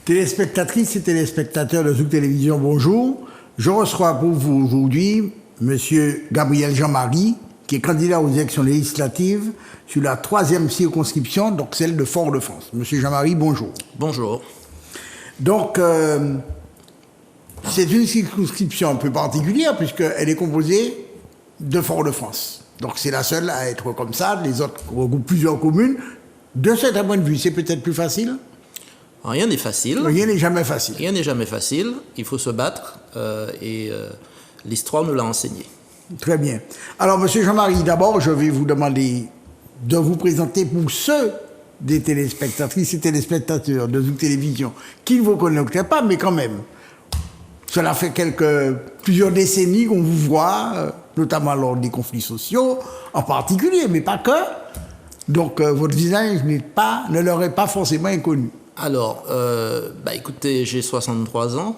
Téléspectatrices et téléspectateurs de Zouk Télévision, bonjour. Je reçois pour vous aujourd'hui M. Gabriel Jean-Marie, qui est candidat aux élections législatives sur la 3e circonscription, donc celle de Fort-de-France. M. Jean-Marie, bonjour. Bonjour. Donc, c'est une circonscription un peu particulière puisqu'elle est composée de Fort-de-France. Donc, c'est la seule à être comme ça. Les autres regroupent plusieurs communes. De cet point de vue, c'est peut-être plus facile? Rien n'est facile. Rien n'est jamais facile. Rien n'est jamais facile. Il faut se battre et l'histoire nous l'a enseigné. Très bien. Alors, M. Jean-Marie, d'abord, je vais vous demander de vous présenter pour ceux des téléspectatrices et téléspectateurs de Zouk Télévision qui ne vous connaîtraient pas, mais quand même. Cela fait plusieurs décennies qu'on vous voit, notamment lors des conflits sociaux, en particulier, mais pas que. Donc, votre visage ne leur est pas forcément inconnu. Alors, écoutez, j'ai 63 ans.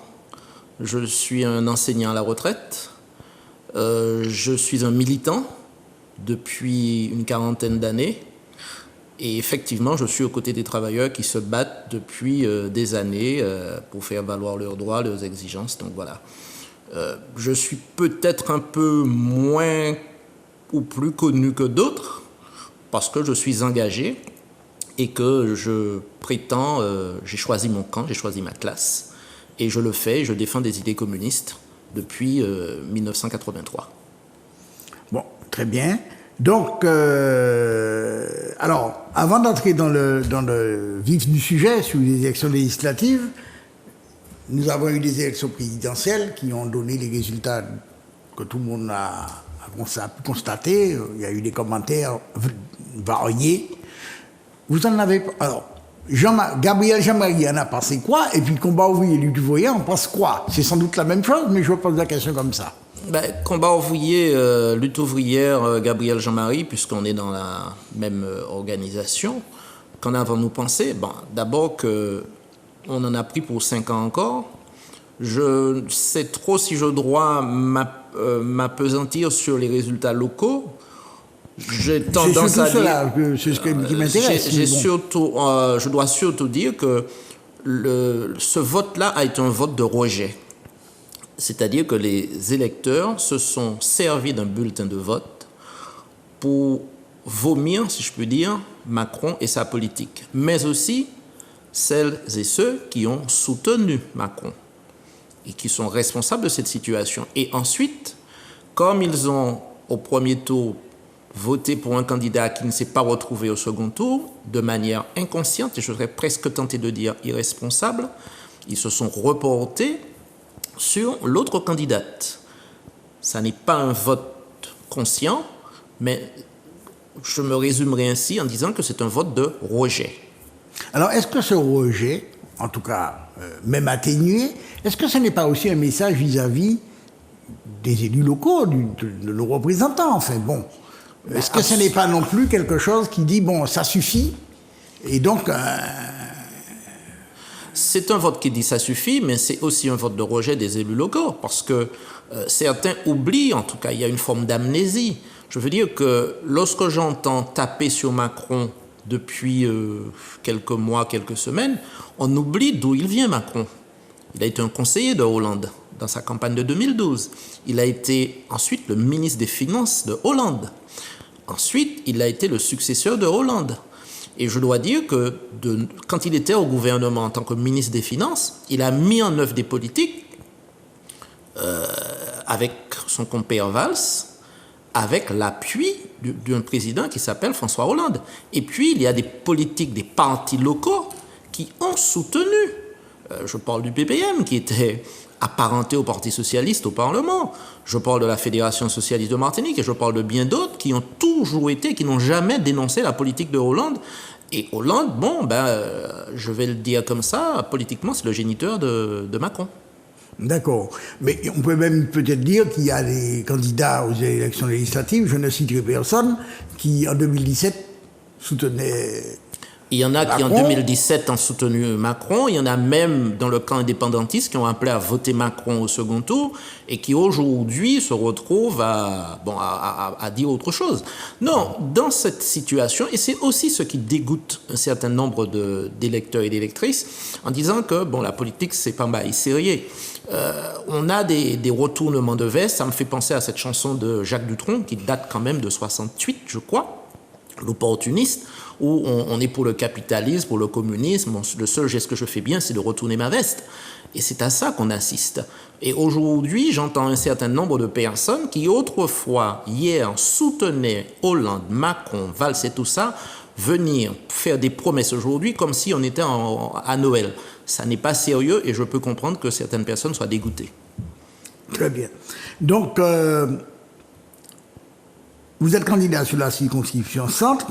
Je suis un enseignant à la retraite. Je suis un militant depuis une quarantaine d'années. Et effectivement, je suis aux côtés des travailleurs qui se battent depuis des années pour faire valoir leurs droits, leurs exigences. Donc voilà. Je suis peut-être un peu moins ou plus connu que d'autres parce que je suis engagé et que je prétends, j'ai choisi mon camp, j'ai choisi ma classe, et je le fais, je défends des idées communistes depuis 1983. Bon, très bien. Donc, alors, avant d'entrer dans le vif du sujet sur les élections législatives, nous avons eu des élections présidentielles qui ont donné les résultats que tout le monde a pu constater. Il y a eu des commentaires variés. Vous en avez... Alors, Gabriel Jean-Marie en a pensé quoi? Et puis Combat ouvrier Lutte ouvrière en pense quoi? C'est sans doute la même chose, mais je vous pose la question comme ça. Combat ouvrier, Lutte ouvrière, Gabriel Jean-Marie, puisqu'on est dans la même organisation, qu'en avons-nous pensé? D'abord qu'on en a pris pour 5 ans encore. Je ne sais trop si je dois m'appesantir sur les résultats locaux. J'ai tendance à dire... C'est ce qui m'intéresse. Je dois surtout dire que ce vote-là a été un vote de rejet. C'est-à-dire que les électeurs se sont servis d'un bulletin de vote pour vomir, si je puis dire, Macron et sa politique, mais aussi celles et ceux qui ont soutenu Macron et qui sont responsables de cette situation. Et ensuite, comme ils ont, au premier tour, voté pour un candidat qui ne s'est pas retrouvé au second tour, de manière inconsciente, et je serais presque tenté de dire irresponsable, ils se sont reportés sur l'autre candidate. Ça n'est pas un vote conscient, mais je me résumerai ainsi en disant que c'est un vote de rejet. Alors, est-ce que ce rejet, en tout cas, même atténué, est-ce que ce n'est pas aussi un message vis-à-vis des élus locaux, de nos représentants, enfin bon? Est-ce que ce n'est pas non plus quelque chose qui dit, bon, ça suffit, et donc... C'est un vote qui dit ça suffit, mais c'est aussi un vote de rejet des élus locaux, parce que certains oublient, en tout cas, il y a une forme d'amnésie. Je veux dire que lorsque j'entends taper sur Macron depuis quelques mois, quelques semaines, on oublie d'où il vient, Macron. Il a été un conseiller de Hollande dans sa campagne de 2012. Il a été ensuite le ministre des Finances de Hollande. Ensuite, il a été le successeur de Hollande. Et je dois dire que quand il était au gouvernement en tant que ministre des Finances, il a mis en œuvre des politiques avec son compère Valls, avec l'appui d'un président qui s'appelle François Hollande. Et puis, il y a des politiques des partis locaux qui ont soutenu. Je parle du PPM, qui était apparenté au Parti socialiste au Parlement. Je parle de la Fédération socialiste de Martinique et je parle de bien d'autres qui ont toujours été, qui n'ont jamais dénoncé la politique de Hollande. Et Hollande, je vais le dire comme ça, politiquement, c'est le géniteur de Macron. D'accord. Mais on peut même peut-être dire qu'il y a des candidats aux élections législatives, je ne citerai personne, qui en 2017 soutenaient Il y en a qui, en Macron. 2017, ont soutenu Macron. Il y en a même dans le camp indépendantiste qui ont appelé à voter Macron au second tour et qui, aujourd'hui, se retrouvent à dire autre chose. Non, dans cette situation, et c'est aussi ce qui dégoûte un certain nombre d'électeurs et d'électrices, en disant que, la politique, c'est pas mal sérieux. On a des retournements de veste. Ça me fait penser à cette chanson de Jacques Dutronc, qui date quand même de 68, je crois, l'opportuniste, où on est pour le capitalisme, pour le communisme. Le seul geste que je fais bien, c'est de retourner ma veste. Et c'est à ça qu'on assiste. Et aujourd'hui, j'entends un certain nombre de personnes qui, autrefois, hier, soutenaient Hollande, Macron, Valls et tout ça, venir faire des promesses aujourd'hui comme si on était à Noël. Ça n'est pas sérieux et je peux comprendre que certaines personnes soient dégoûtées. Très bien. Donc, vous êtes candidat sur la circonscription centre.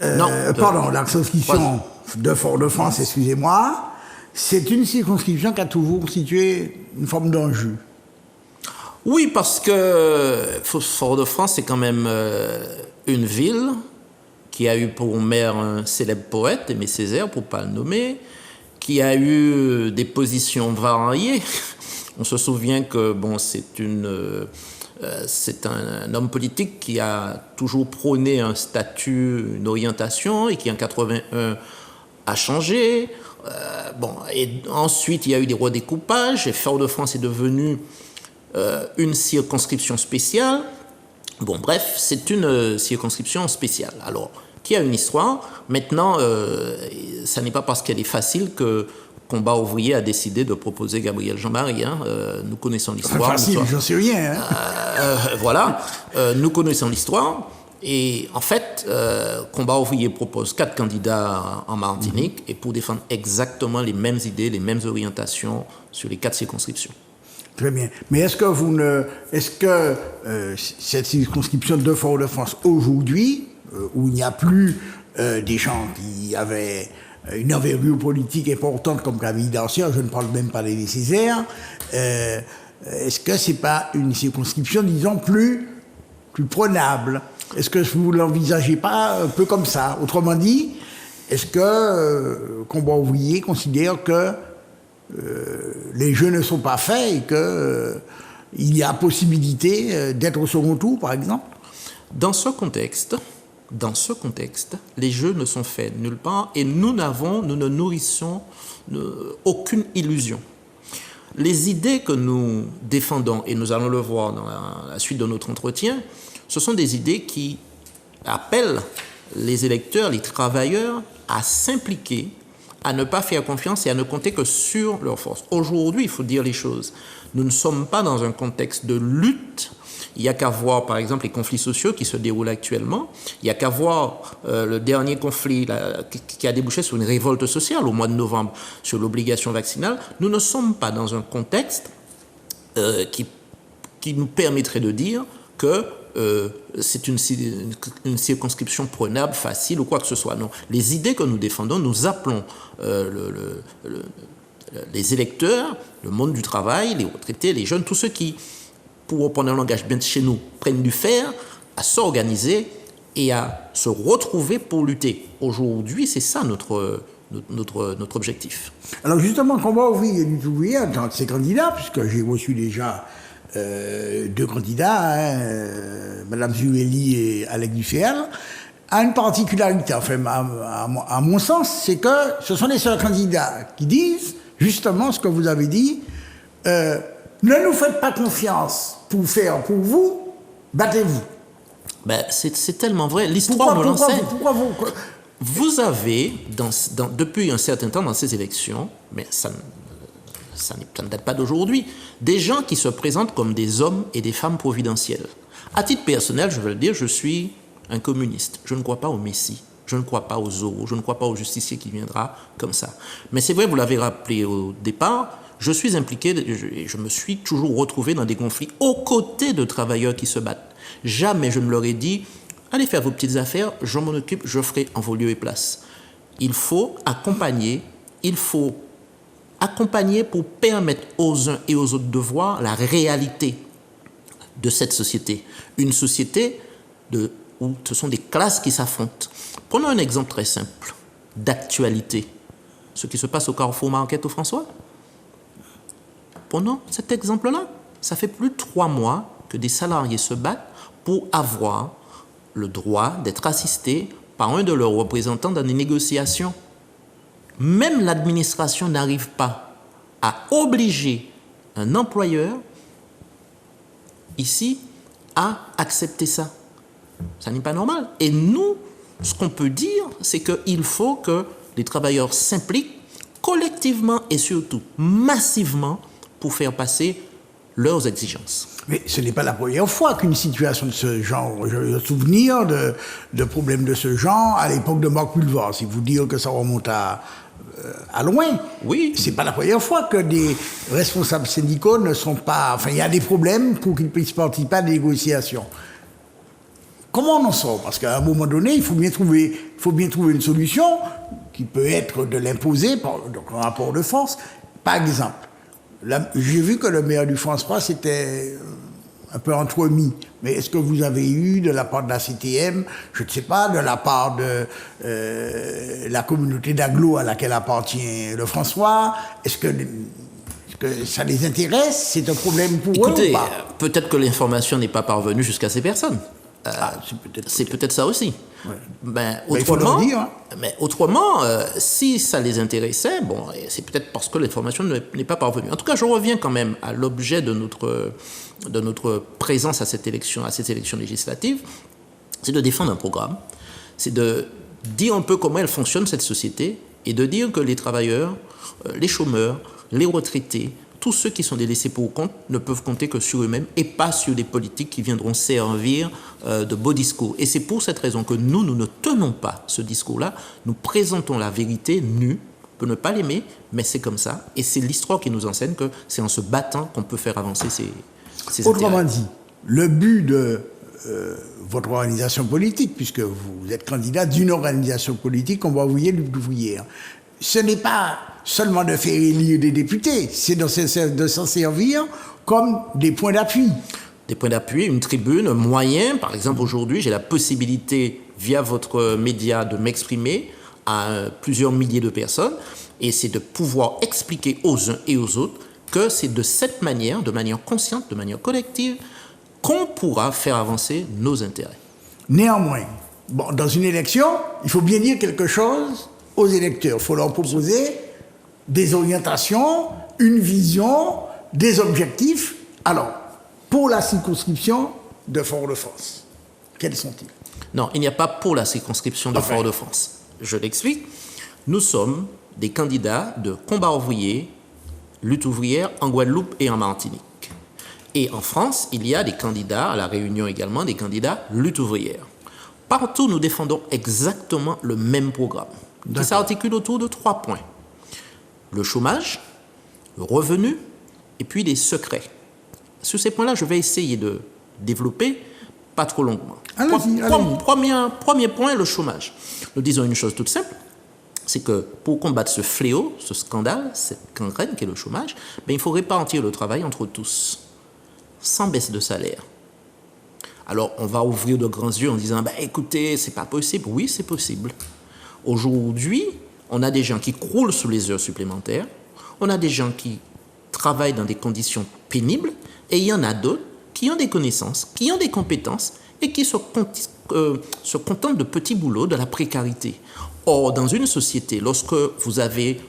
Non. Pardon, la circonscription de Fort-de-France, excusez-moi. C'est une circonscription qui a toujours constitué une forme d'enjeu. Oui, parce que Fort-de-France, c'est quand même une ville qui a eu pour maire un célèbre poète, Aimé Césaire, pour ne pas le nommer, qui a eu des positions variées. On se souvient que c'est un homme politique qui a toujours prôné un statut, une orientation, et qui en 81 a changé. Et ensuite, il y a eu des redécoupages, et Fort-de-France est devenu une circonscription spéciale. Bref, c'est une circonscription spéciale. Alors, qui a une histoire. Maintenant, ça n'est pas parce qu'elle est facile que Combat ouvrier a décidé de proposer Gabriel Jean-Marie. Nous connaissons l'histoire. Facile, j'en sais rien. Voilà, nous connaissons l'histoire. Et en fait, Combat ouvrier propose 4 candidats en Martinique et pour défendre exactement les mêmes idées, les mêmes orientations sur les 4 circonscriptions. Très bien. Mais est-ce que cette circonscription de Fort-de-France aujourd'hui, où il n'y a plus des gens qui avaient une envergure politique importante comme Camille Dancier, je ne parle même pas des Césaire, est-ce que c'est pas une circonscription, disons, plus prenable? Est-ce que vous ne l'envisagez pas un peu comme ça? Autrement dit, est-ce que Combat ouvrier considère que les jeux ne sont pas faits et qu'il y a possibilité d'être au second tour, par exemple? Dans ce contexte, les jeux ne sont faits nulle part et nous ne nourrissons aucune illusion. Les idées que nous défendons, et nous allons le voir dans la suite de notre entretien, ce sont des idées qui appellent les électeurs, les travailleurs, à s'impliquer, à ne pas faire confiance et à ne compter que sur leurs forces. Aujourd'hui, il faut dire les choses. Nous ne sommes pas dans un contexte de lutte. Il n'y a qu'à voir, par exemple, les conflits sociaux qui se déroulent actuellement. Il n'y a qu'à voir le dernier conflit qui a débouché sur une révolte sociale au mois de novembre sur l'obligation vaccinale. Nous ne sommes pas dans un contexte qui nous permettrait de dire que c'est une circonscription prenable, facile ou quoi que ce soit. Non. Les idées que nous défendons, nous appelons les électeurs, le monde du travail, les retraités, les jeunes, tous ceux qui, pour reprendre un langage bien de chez nous, prennent du fer, à s'organiser et à se retrouver pour lutter. Aujourd'hui, c'est ça notre objectif. Alors justement, Combat ouvrier du ouvrier, dans ces candidats, puisque j'ai reçu déjà 2 candidats, Mme Zueli et Alex Duféal, a une particularité, enfin, à mon sens, c'est que ce sont les seuls candidats qui disent justement ce que vous avez dit. Ne nous faites pas confiance pour faire pour vous, battez-vous. C'est tellement vrai. L'histoire nous l'enseigne. Pourquoi vous avez, depuis un certain temps dans ces élections, mais ça ne date pas d'aujourd'hui, des gens qui se présentent comme des hommes et des femmes providentiels. À titre personnel, je veux le dire, je suis un communiste. Je ne crois pas au Messie. Je ne crois pas aux Zorro. Je ne crois pas au justicier qui viendra comme ça. Mais c'est vrai, vous l'avez rappelé au départ, je suis impliqué et je me suis toujours retrouvé dans des conflits aux côtés de travailleurs qui se battent. Jamais je ne leur ai dit « Allez faire vos petites affaires, je m'en occupe, je ferai en vos lieux et places. » Il faut accompagner pour permettre aux uns et aux autres de voir la réalité de cette société. Une société où ce sont des classes qui s'affrontent. Prenons un exemple très simple. d'actualité ce qui se passe au Carrefour Market au François? Prenons cet exemple-là. Ça fait plus de 3 mois que des salariés se battent pour avoir le droit d'être assistés par un de leurs représentants dans des négociations. Même l'administration n'arrive pas à obliger un employeur ici à accepter ça. Ça n'est pas normal. Et nous, ce qu'on peut dire, c'est qu'il faut que les travailleurs s'impliquent collectivement et surtout massivement pour faire passer leurs exigences. Mais ce n'est pas la première fois qu'une situation de ce genre, j'ai le souvenir de problèmes de ce genre à l'époque de Marc Pulvar, si vous dire que ça remonte à loin. Oui. C'est pas la première fois que des responsables syndicaux ne sont pas... Enfin, il y a des problèmes pour qu'ils puissent participer à des négociations. Comment on en sort? Parce qu'à un moment donné, il faut bien trouver une solution qui peut être de l'imposer, donc un rapport de force. Par exemple, j'ai vu que le maire du François c'était un peu entremis. Mais est-ce que vous avez eu de la part de la CTM, je ne sais pas, de la part de la communauté d'agglo à laquelle appartient le François, est-ce que ça les intéresse? C'est un problème pour eux ou pas? Peut-être que l'information n'est pas parvenue jusqu'à ces personnes. C'est peut-être ça aussi. Ouais. Autrement, il faut leur dire, hein. Mais autrement, si ça les intéressait, bon, c'est peut-être parce que l'information n'est pas parvenue. En tout cas, je reviens quand même à l'objet de notre présence à cette élection législative, c'est de défendre un programme, c'est de dire un peu comment elle fonctionne, cette société, et de dire que les travailleurs, les chômeurs, les retraités, tous ceux qui sont des laissés pour compte ne peuvent compter que sur eux-mêmes et pas sur des politiques qui viendront servir de beaux discours. Et c'est pour cette raison que nous ne tenons pas ce discours-là. Nous présentons la vérité nue. On peut ne pas l'aimer, mais c'est comme ça. Et c'est l'histoire qui nous enseigne que c'est en se battant qu'on peut faire avancer ces Autrement intérêts. dit, le but de votre organisation politique, puisque vous êtes candidat d'une organisation politique qu'on va envoyer l'ouvrière, ce n'est pas seulement de faire élire des députés, c'est de s'en servir comme des points d'appui. Des points d'appui, une tribune, un moyen. Par exemple, aujourd'hui, j'ai la possibilité, via votre média, de m'exprimer à plusieurs milliers de personnes. Et c'est de pouvoir expliquer aux uns et aux autres que c'est de cette manière, de manière consciente, de manière collective, qu'on pourra faire avancer nos intérêts. Néanmoins, dans une élection, il faut bien dire quelque chose aux électeurs. Il faut leur proposer des orientations, une vision, des objectifs. Alors, pour la circonscription de Fort-de-France, quels sont-ils? Non, il n'y a pas pour la circonscription de Fort-de-France. Je l'explique. Nous sommes des candidats de combat ouvrier, lutte ouvrière en Guadeloupe et en Martinique. Et en France, il y a des candidats, à La Réunion également, des candidats lutte ouvrière. Partout, nous défendons exactement le même programme, qui s'articule autour de 3 points. Le chômage, le revenu, et puis les secrets. Sur ces points-là, je vais essayer de développer, pas trop longuement. Allez-y. Premier point, le chômage. Nous disons une chose toute simple, c'est que pour combattre ce fléau, ce scandale, cette gangrène qu'est le chômage, il faut répartir le travail entre tous, sans baisse de salaire. Alors, on va ouvrir de grands yeux en disant, écoutez, c'est pas possible. Oui, c'est possible. Aujourd'hui, on a des gens qui croulent sous les heures supplémentaires, on a des gens qui travaillent dans des conditions pénibles, et il y en a d'autres qui ont des connaissances, qui ont des compétences, et qui se contentent de petits boulots, de la précarité. Or, dans une société, lorsque vous avez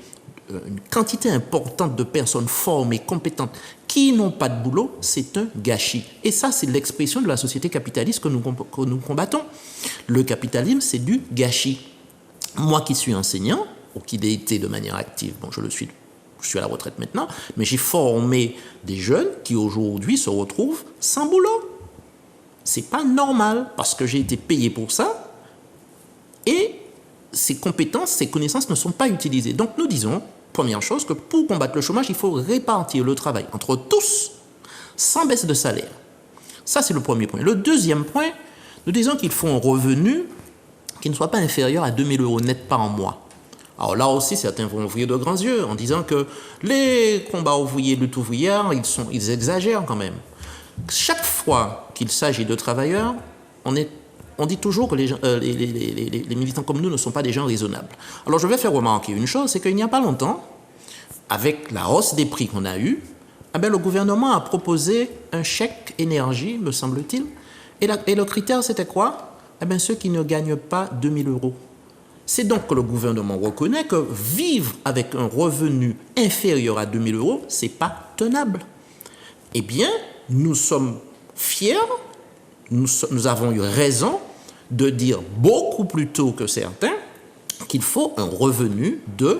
une quantité importante de personnes formées, compétentes, qui n'ont pas de boulot, c'est un gâchis. Et ça, c'est l'expression de la société capitaliste que nous combattons. Le capitalisme, c'est du gâchis. Moi qui suis enseignant, ou qui l'ai été de manière active, je suis à la retraite maintenant, mais j'ai formé des jeunes qui aujourd'hui se retrouvent sans boulot. C'est pas normal, parce que j'ai été payé pour ça, et ces compétences, ces connaissances ne sont pas utilisées. Donc nous disons, première chose, que pour combattre le chômage, il faut répartir le travail entre tous, sans baisse de salaire. Ça, c'est le premier point. Le deuxième point, nous disons qu'il faut un revenu qui ne soit pas inférieur à 2 000 € net par mois. Alors là aussi, certains vont ouvrir de grands yeux en disant que les combats ouvriers, lutte ouvrière, ils exagèrent quand même. Chaque fois qu'il s'agit de travailleurs, on est on dit toujours que les militants comme nous ne sont pas des gens raisonnables. Alors je vais faire remarquer une chose, c'est qu'il n'y a pas longtemps, avec la hausse des prix qu'on a eue, le gouvernement a proposé un chèque énergie, me semble-t-il, et le critère c'était quoi? Ceux qui ne gagnent pas 2 000 euros. C'est donc que le gouvernement reconnaît que vivre avec un revenu inférieur à 2 000 euros, ce n'est pas tenable. Eh bien, nous sommes fiers, nous avons eu raison de dire beaucoup plus tôt que certains qu'il faut un revenu de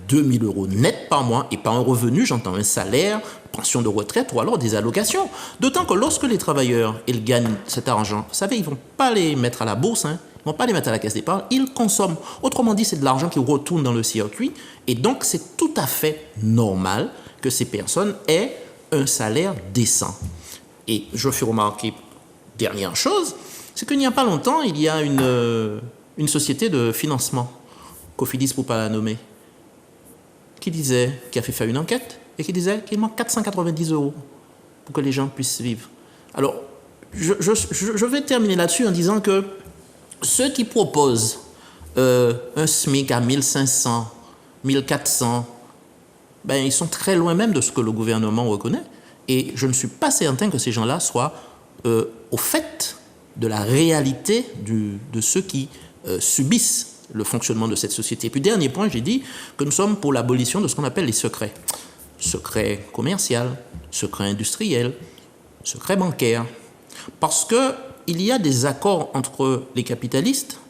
2 000 euros net par mois, et pas un revenu, j'entends un salaire, pension de retraite ou alors des allocations. D'autant que lorsque les travailleurs ils gagnent cet argent, vous savez, ils ne vont pas les mettre à la bourse, ils ne vont pas les mettre à la caisse d'épargne, ils consomment. Autrement dit, c'est de l'argent qui retourne dans le circuit, et donc c'est tout à fait normal que ces personnes aient un salaire décent. Et je fais remarquer, dernière chose, c'est qu'il n'y a pas longtemps, il y a une société de financement, Cofidis pour ne pas la nommer, qui a fait faire une enquête et qui disait qu'il manque 490 euros pour que les gens puissent vivre. Alors, je vais terminer là-dessus en disant que ceux qui proposent un SMIC à 1500, 1400, ils sont très loin même de ce que le gouvernement reconnaît. Et je ne suis pas certain que ces gens-là soient au fait de la réalité de ceux qui subissent le fonctionnement de cette société. Et puis, dernier point, j'ai dit que nous sommes pour l'abolition de ce qu'on appelle les secrets. Secret commercial, secret industriel, secret bancaire. Parce qu'il y a des accords entre les capitalistes,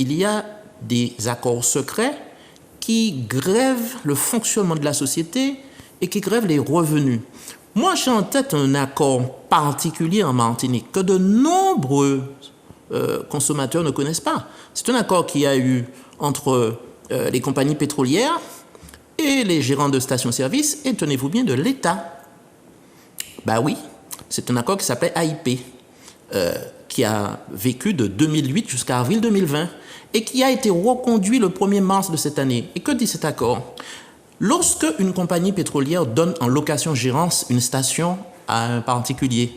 il y a des accords secrets qui grèvent le fonctionnement de la société et qui grèvent les revenus. Moi, j'ai en tête un accord particulier en Martinique que de nombreux consommateurs ne connaissent pas. C'est un accord qui a eu entre les compagnies pétrolières et les gérants de stations-service, et tenez-vous bien, de l'État. Oui, c'est un accord qui s'appelait AIP, qui a vécu de 2008 jusqu'à avril 2020, et qui a été reconduit le 1er mars de cette année. Et que dit cet accord? Lorsque une compagnie pétrolière donne en location-gérance une station à un particulier,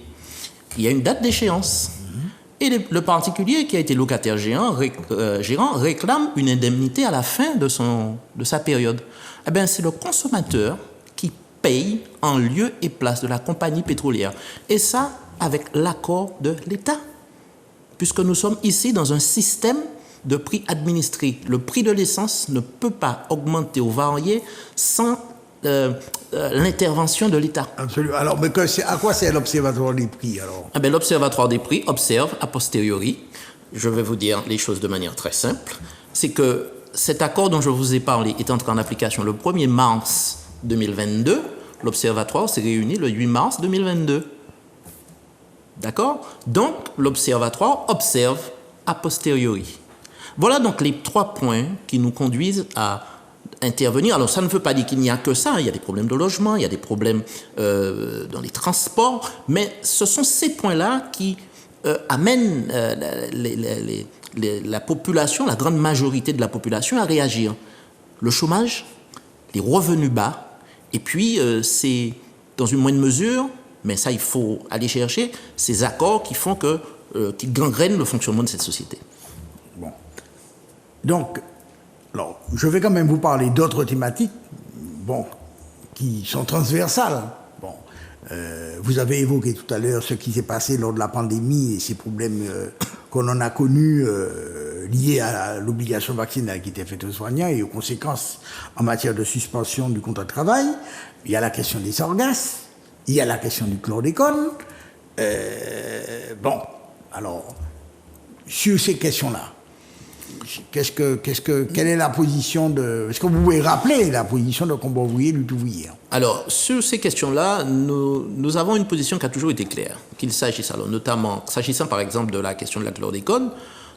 il y a une date d'échéance. Et le particulier qui a été locataire gérant réclame une indemnité à la fin de sa période. C'est le consommateur qui paye en lieu et place de la compagnie pétrolière. Et ça, avec l'accord de l'État. Puisque nous sommes ici dans un système de prix administré. Le prix de l'essence ne peut pas augmenter ou varier sans l'intervention de l'État. Absolument. Alors, mais à quoi sert l'Observatoire des prix alors? L'Observatoire des prix observe a posteriori, je vais vous dire les choses de manière très simple, c'est que cet accord dont je vous ai parlé est entré en application le 1er mars 2022, l'Observatoire s'est réuni le 8 mars 2022. D'accord? Donc, l'Observatoire observe a posteriori. Voilà donc les 3 points qui nous conduisent à intervenir. Alors, ça ne veut pas dire qu'il n'y a que ça. Il y a des problèmes de logement, il y a des problèmes dans les transports, mais ce sont ces points-là qui amènent la population, la grande majorité de la population à réagir. Le chômage, les revenus bas, et puis c'est dans une moindre mesure, mais ça il faut aller chercher, ces accords qui font qui gangrènent le fonctionnement de cette société. Bon. Donc, alors, je vais quand même vous parler d'autres thématiques, qui sont transversales. Vous avez évoqué tout à l'heure ce qui s'est passé lors de la pandémie et ces problèmes qu'on en a connus liés à l'obligation vaccinale qui était faite aux soignants et aux conséquences en matière de suspension du contrat de travail. Il y a la question des sargasses, il y a la question du chlordécone. Alors, sur ces questions-là, quelle est la position de... Est-ce que vous pouvez rappeler la position de Combat ouvrier, lutte ouvrière? Alors, sur ces questions-là, nous avons une position qui a toujours été claire. Qu'il s'agisse, alors notamment, s'agissant par exemple de la question de la chlordécone,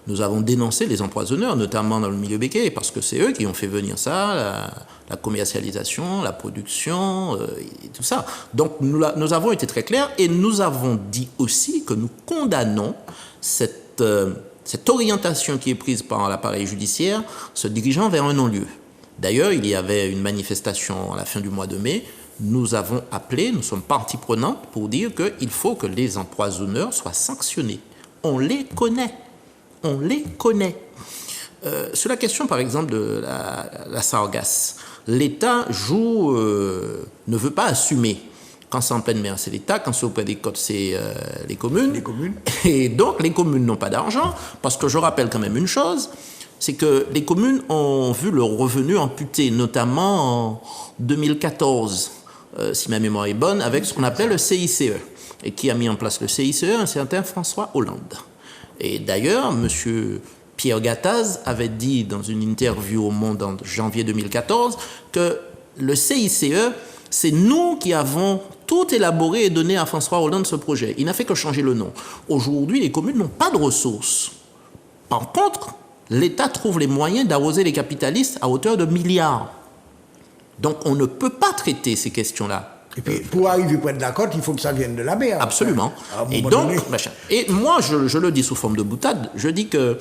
nous avons dénoncé les empoisonneurs, notamment dans le milieu béquet, parce que c'est eux qui ont fait venir ça, la commercialisation, la production, et tout ça. Donc, nous avons été très clairs et nous avons dit aussi que nous condamnons cette orientation qui est prise par l'appareil judiciaire se dirigeant vers un non-lieu. D'ailleurs, il y avait une manifestation à la fin du mois de mai. Nous avons appelé, nous sommes partie prenante pour dire qu'il faut que les empoisonneurs soient sanctionnés. On les connaît. on les connaît. Sur la question, par exemple, de la sargasse, l'État ne veut pas assumer. Quand c'est en pleine mer, c'est l'État. Quand c'est auprès des côtes, c'est les communes. Les communes. Et donc, les communes n'ont pas d'argent, parce que je rappelle quand même une chose, c'est que les communes ont vu leur revenu amputé, notamment en 2014, si ma mémoire est bonne, avec ce qu'on appelle le CICE. Et qui a mis en place le CICE? Un certain François Hollande. Et d'ailleurs, M. Pierre Gattaz avait dit dans une interview au Monde en janvier 2014 que le CICE, c'est nous qui avons tout élaboré et donné à François Hollande ce projet. Il n'a fait que changer le nom. Aujourd'hui, les communes n'ont pas de ressources. Par contre, l'État trouve les moyens d'arroser les capitalistes à hauteur de milliards. Donc, on ne peut pas traiter ces questions-là. Et puis, pour arriver près de la côte, il faut que ça vienne de la mer. Absolument. Et donc, et moi, je le dis sous forme de boutade, je dis que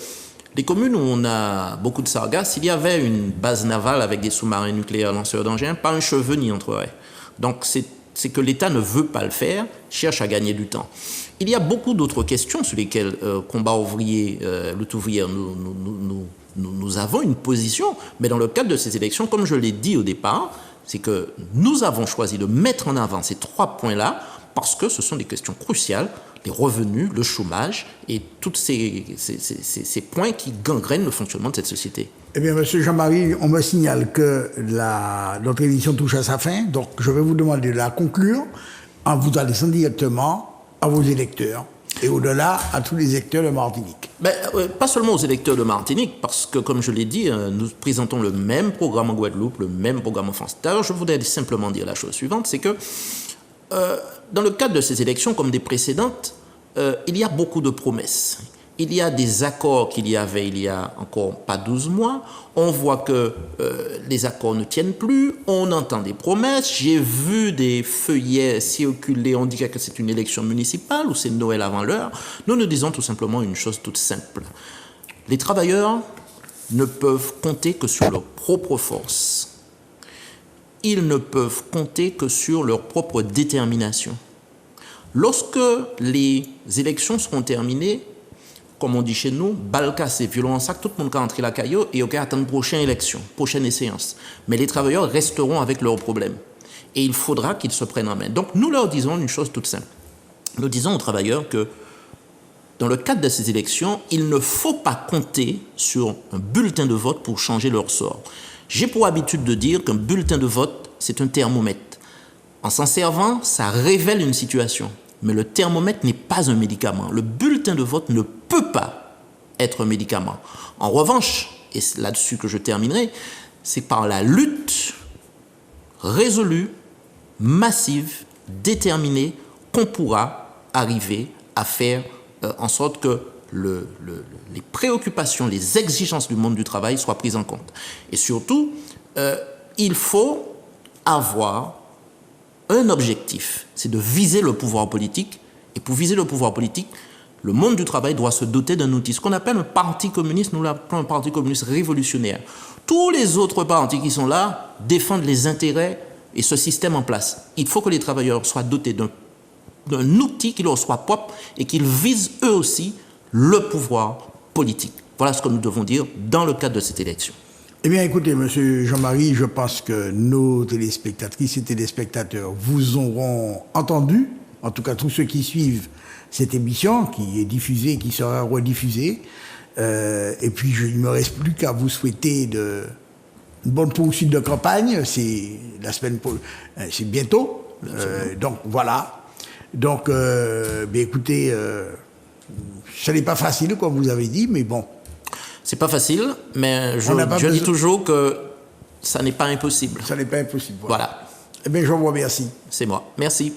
les communes où on a beaucoup de sargasses, s'il y avait une base navale avec des sous-marins nucléaires lanceurs d'engins, pas un cheveu n'y entrerait. Donc, c'est que l'État ne veut pas le faire, cherche à gagner du temps. Il y a beaucoup d'autres questions sur lesquelles Combat ouvrier, lutte ouvrière, nous avons une position, mais dans le cadre de ces élections, comme je l'ai dit au départ, c'est que nous avons choisi de mettre en avant ces 3 points-là parce que ce sont des questions cruciales, les revenus, le chômage et tous ces points qui gangrènent le fonctionnement de cette société. Eh bien, M. Jean-Marie, on me signale que notre émission touche à sa fin, donc je vais vous demander de la conclure en vous adressant directement à vos électeurs et au-delà à tous les électeurs de Martinique. Pas seulement aux électeurs de Martinique, parce que, comme je l'ai dit, nous présentons le même programme en Guadeloupe, le même programme en France. D'ailleurs, je voudrais simplement dire la chose suivante, c'est que dans le cadre de ces élections, comme des précédentes, il y a beaucoup de promesses. Il y a des accords qu'il y avait il y a encore pas 12 mois. On voit que les accords ne tiennent plus. On entend des promesses. J'ai vu des feuillets circuler. On dit que c'est une élection municipale ou c'est Noël avant l'heure. Nous disons tout simplement une chose toute simple. Les travailleurs ne peuvent compter que sur leur propre force. Ils ne peuvent compter que sur leur propre détermination. Lorsque les élections seront terminées, comme on dit chez nous, balle cassée, violon en sac, tout le monde va entrer la caillou et OK, attendre prochaine élection, prochaine séance. Mais les travailleurs resteront avec leurs problèmes. Et il faudra qu'ils se prennent en main. Donc nous leur disons une chose toute simple. Nous disons aux travailleurs que dans le cadre de ces élections, il ne faut pas compter sur un bulletin de vote pour changer leur sort. J'ai pour habitude de dire qu'un bulletin de vote, c'est un thermomètre. En s'en servant, ça révèle une situation. Mais le thermomètre n'est pas un médicament. Le bulletin de vote ne peut pas être un médicament. En revanche, et c'est là-dessus que je terminerai, c'est par la lutte résolue, massive, déterminée, qu'on pourra arriver à faire en sorte que les préoccupations, les exigences du monde du travail soient prises en compte. Et surtout, il faut avoir un objectif, c'est de viser le pouvoir politique. Et pour viser le pouvoir politique, le monde du travail doit se doter d'un outil. Ce qu'on appelle un parti communiste, nous l'appelons un parti communiste révolutionnaire. Tous les autres partis qui sont là défendent les intérêts et ce système en place. Il faut que les travailleurs soient dotés d'un outil qui leur soit propre et qu'ils visent eux aussi le pouvoir politique. Voilà ce que nous devons dire dans le cadre de cette élection. Eh bien, écoutez, Monsieur Jean-Marie, je pense que nos téléspectatrices et téléspectateurs vous auront entendu, en tout cas tous ceux qui suivent cette émission, qui est diffusée, qui sera rediffusée. Et puis, il ne me reste plus qu'à vous souhaiter une bonne poursuite de campagne. C'est c'est bientôt. Donc, voilà. Donc, écoutez, ce n'est pas facile, comme vous avez dit, mais bon. C'est pas facile, mais je dis toujours que ça n'est pas impossible. Ça n'est pas impossible. Voilà. Eh bien, je vous remercie. C'est moi. Merci.